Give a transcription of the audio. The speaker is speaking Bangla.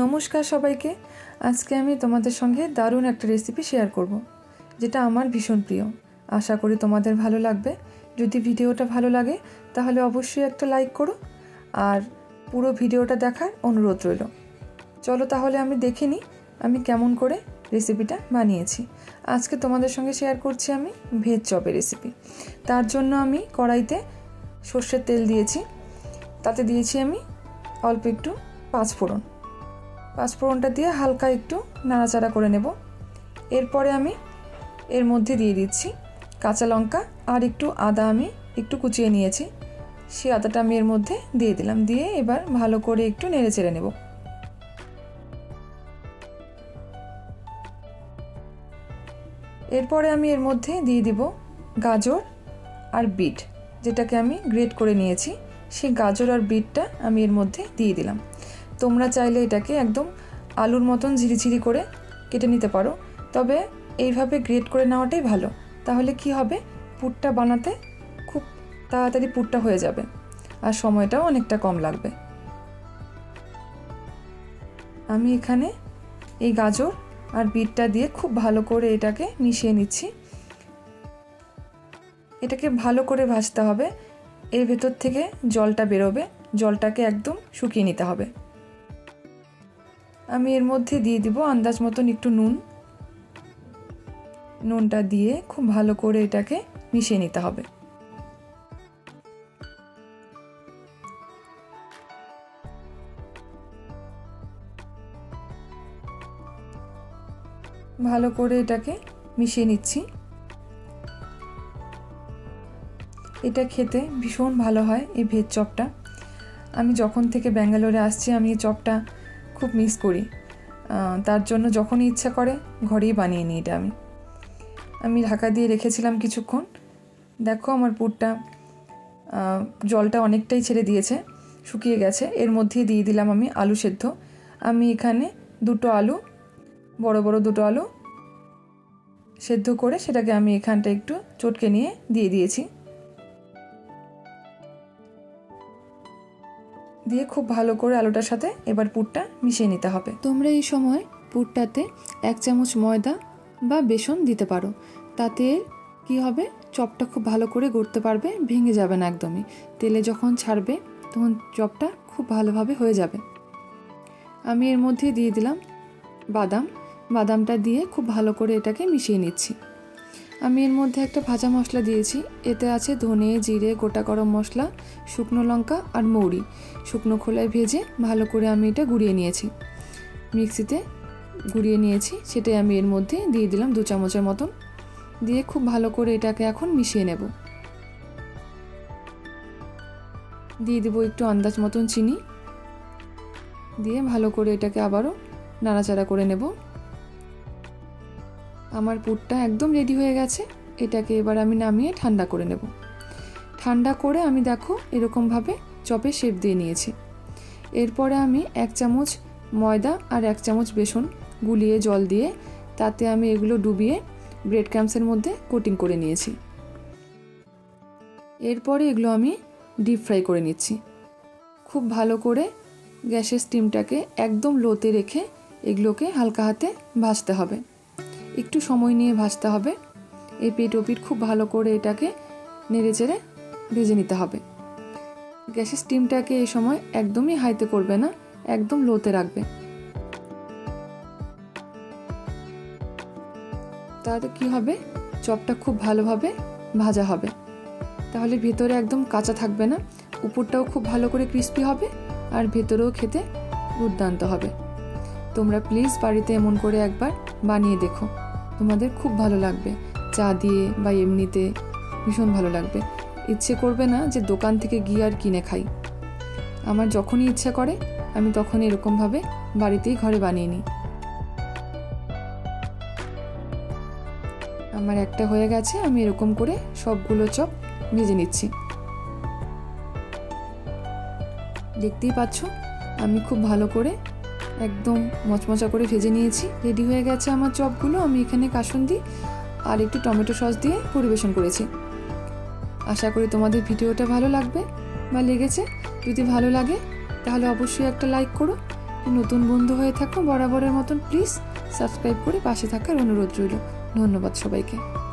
নমস্কার সবাইকে। আজকে আমি তোমাদের সঙ্গে দারুণ একটা রেসিপি শেয়ার করব, যেটা আমার ভীষণ প্রিয়। আশা করি তোমাদের ভালো লাগবে। যদি ভিডিওটা ভালো লাগে তাহলে অবশ্যই একটা লাইক করো আর পুরো ভিডিওটা দেখার অনুরোধ রইল। চলো তাহলে আমি দেখে নিই আমি কেমন করে রেসিপিটা বানিয়েছি। আজকে তোমাদের সঙ্গে শেয়ার করছি আমি ভেজ চপের রেসিপি। তার জন্য আমি কড়াইতে সর্ষের তেল দিয়েছি, তাতে দিয়েছি আমি অল্প একটু পাঁচফোড়নটা দিয়ে হালকা একটু নাড়াচাড়া করে নেব। এরপরে আমি এর মধ্যে দিয়ে দিচ্ছি কাঁচা লঙ্কা আর একটু আদা, আমি একটু কুচিয়ে নিয়েছি, সেই আদাটা আমি এর মধ্যে দিয়ে দিলাম। দিয়ে এবার ভালো করে একটু নেড়ে চেড়ে নেব। এরপরে আমি এর মধ্যে দিয়ে দিব গাজর আর বিট, যেটাকে আমি গ্রেট করে নিয়েছি। সেই গাজর আর বিটটা আমি এর মধ্যে দিয়ে দিলাম। তোমরা চাইলে এটাকে একদম আলুর মতন ঝিরিঝিরি করে কেটে নিতে পারো, তবে এইভাবে গ্রেট করে নেওয়াটাই ভালো। তাহলে কি হবে, পুরটা বানাতে খুব তাড়াতাড়ি পুরটা হয়ে যাবে আর সময়টাও অনেকটা কম লাগবে। আমি এখানে এই গাজর আর বিটটা দিয়ে খুব ভালো করে এটাকে মিশিয়ে নিচ্ছি। এটাকে ভালো করে ভাজতে হবে, এর ভেতর থেকে জলটা বেরোবে, জলটাকে একদম শুকিয়ে নিতে হবে। আমি এর মধ্যে দিয়ে দিব আন্দাজ মতন একটু নুনটা দিয়ে খুব ভালো করে এটাকে মিশিয়ে নিতে হবে। ভালো করে এটাকে মিশিয়ে নিচ্ছি। এটা খেতে ভীষণ ভালো হয় এই ভেজ চপটা। আমি যখন থেকে ব্যাঙ্গালোরে আসছি আমি এই চপটা খুব মিস করি, তার জন্য যখনই ইচ্ছা করে ঘরেই বানিয়ে নিই এটা। আমি ঢাকা দিয়ে রেখেছিলাম কিছুক্ষণ। দেখো আমার পুরটা জলটা অনেকটাই ছেড়ে দিয়েছে, শুকিয়ে গেছে। এর মধ্যে দিয়ে দিলাম আমি আলু সেদ্ধ। আমি এখানে বড় বড় দুটো আলু সেদ্ধ করে সেটাকে আমি এখানটা একটু চটকে নিয়ে দিয়ে দিয়েছি। দিয়ে খুব ভালো করে আলুটার সাথে এবার পুরটা মিশিয়ে নিতে হবে। তোমরা এই সময় পুরটাতে 1 চামচ ময়দা বা বেসন দিতে পারো, তাতে কি হবে, চপটা খুব ভালো করে গড়তে পারবে, ভেঙে যাবে না একদমই। তেলে যখন ছাড়বে তখন চপটা খুব ভালোভাবে হয়ে যাবে। আমি এর মধ্যে দিয়ে দিলাম বাদামটা দিয়ে খুব ভালো করে এটাকে মিশিয়ে নিচ্ছি। আমি এর মধ্যে একটা ভাজা মশলা দিয়েছি, এতে আছে ধনে, জিরে, গোটা গরম মশলা, শুকনো লঙ্কা আর মৌরি। শুকনো খোলায় ভেজে ভালো করে আমি এটা গুঁড়িয়ে নিয়েছি, মিক্সিতে গুঁড়িয়ে নিয়েছি। সেটাই আমি এর মধ্যে দিয়ে দিলাম 2 চামচের মতন। দিয়ে খুব ভালো করে এটাকে এখন মিশিয়ে নেব। দিয়ে দেবো একটু আন্দাজ মতন চিনি, দিয়ে ভালো করে এটাকে আবারও নাড়াচাড়া করে নেব। আমার পুরটা একদম রেডি হয়ে গেছে। এটাকে এবার আমি নামিয়ে ঠান্ডা করে নেব। ঠান্ডা করে আমি দেখো এরকমভাবে চপে শেপ দিয়ে নিয়েছি। এরপরে আমি 1 চামচ ময়দা আর 1 চামচ বেসন গুলিয়ে জল দিয়ে তাতে আমি এগুলো ডুবিয়ে ব্রেড ক্রাম্বসের মধ্যে কোটিং করে নিয়েছি। এরপরে এগুলো আমি ডিপ ফ্রাই করে নিচ্ছি। খুব ভালো করে গ্যাসের স্টিমটাকে একদম লোতে রেখে এগুলোকে হালকা হাতে ভাজতে হবে, একটু সময় নিয়ে ভাজতে হবে। এই পিঠ ওপিঠ খুব ভালো করে এটাকে নেড়ে চেড়ে ভেজে নিতে হবে। গ্যাসের স্টিমটাকে এই সময় একদমই হাইতে করবে না, একদম লোতে রাখবে, তাহলে কি হবে, চপটা খুব ভালোভাবে ভাজা হবে। তাহলে ভেতরে একদম কাঁচা থাকবে না, উপরটাও খুব ভালো করে ক্রিস্পি হবে আর ভেতরেও খেতে দুর্দান্ত হবে। তোমরা প্লিজ বাড়িতে এমন করে একবার বানিয়ে দেখো, তোমাদের খুব ভালো লাগবে। চা দিয়ে বা এমনিতে ভীষণ ভালো লাগবে। ইচ্ছে করবে না যে দোকান থেকে গিয়ে আর কিনে খাই। আমার যখনই ইচ্ছা করে আমি তখন এরকমভাবে বাড়িতেই ঘরে বানিয়ে নিই। আমার একটা হয়ে গেছে, আমি এরকম করে সবগুলো চপ ভেজে নিচ্ছি। দেখতেই পাচ্ছ আমি খুব ভালো করে একদম মচমচা করে ভেজে নিয়েছি। রেডি হয়ে গেছে আমার চপগুলো। আমি এখানে কাসুন্দি আর একটু টমেটো সস দিয়ে পরিবেশন করেছি। আশা করি তোমাদের ভিডিওটা ভালো লাগবে বা লেগেছে। যদি ভালো লাগে তাহলে অবশ্যই একটা লাইক করো নতুন বন্ধু হয়ে থাকো বরাবরের মতন প্লিজ সাবস্ক্রাইব করে পাশে থাকার অনুরোধ রইল। ধন্যবাদ সবাইকে।